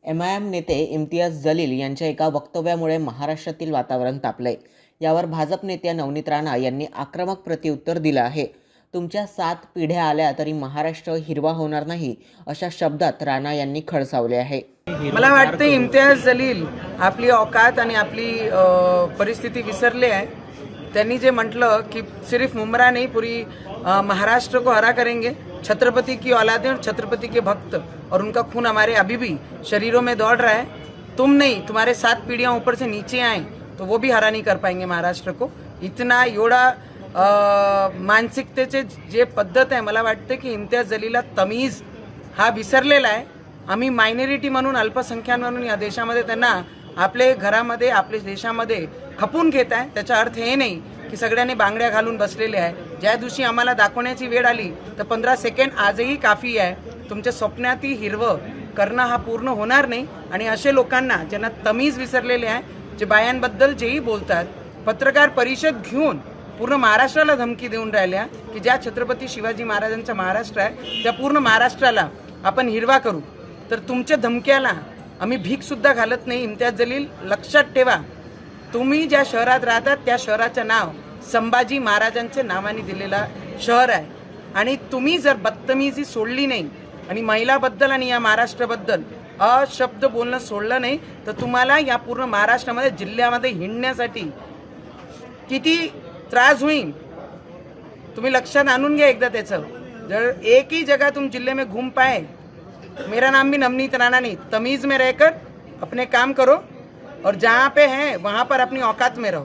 MIM नेते इम्तियाज जलील यांच्या एका वक्तव्यामुळे महाराष्ट्रातील वातावरण तापलंय। यावर भाजप नेत्या नवनीत राणा यांनी आक्रमक प्रत्युत्तर दिलं आहे। तुमच्या 7 पिढ्या आल्या तरी महाराष्ट्र हिरवा होणार नाही, अशा शब्दात राणा यांनी खडसावले आहे। मला वाटतं इम्तियाज जलील आपली औकात आणि आपली परिस्थिती विसरले आहे। त्यांनी जे म्हटलं की सिर्फ मुमरा नहीं, पूरी महाराष्ट्र को हरा करेंगे, छत्रपति की औलादें और छत्रपति के भक्त और उनका खून हमारे अभी भी शरीरों में दौड़ रहा है। तुम नहीं, तुम्हारे 7 पीढ़ियां ऊपर से नीचे आए तो वो भी हरा नहीं कर पाएंगे महाराष्ट्र को। इतना एवढा मानसिकतेचे जे पद्धत आहे, मला वाटतं की इम्तियाज जलीलला तमीज हा विसरलेला आहे। आम्ही मायनॉरिटी म्हणून, अल्पसंख्याक म्हणून या देशामध्ये त्यांना आपले घरामध्ये, आपल्या देशामध्ये खपून घेत आहे। त्याचा अर्थ हे नाही की सगळ्यांनी बांगड्या घालून बसलेले आहे। ज्या दिवशी आम्हाला दाखवण्याची वेळ आली तर 15 सेकंड आजही काफी आहे। तुमच्या स्वप्नाती हिरवं करणं हा पूर्ण होणार नाही। आणि असे लोकांना ज्यांना तमीज विसरलेले आहे, जे बायांबद्दल जेही बोलतात, पत्रकार परिषद घेऊन पूर्ण महाराष्ट्राला धमकी देऊन राहिल्या की ज्या छत्रपती शिवाजी महाराजांचा महाराष्ट्र आहे त्या पूर्ण महाराष्ट्राला आपण हिरवा करू, तर तुमच्या धमक्याला आम्ही भीक सुद्धा घालत नाही। इम्तियाज जलील, लक्षात ठेवा, तुम्ही ज्या शहरात राहतात त्या शहराचं नाव संभाजी महाराजांच्या नावाने दिलेला शहर आहे। आणि तुम्ही जर बदतमीजी सोडली नाही आणि महिलाबद्दल आणि या महाराष्ट्राबद्दल अशब्द बोलणं सोडलं नाही तर तुम्हाला या पूर्ण महाराष्ट्रामध्ये, जिल्ह्यामध्ये हिंडण्यासाठी किती त्रास होईल तुम्ही लक्षात आणून घ्या एकदा त्याचं। जर एक ही जगह तुम जिले में घूम पाए, मेरा नाम भी नवनीत राणा नहीं, तमीज़ में रहकर अपने काम करो और जहाँ पे हैं वहाँ पर अपनी औकात में रहो।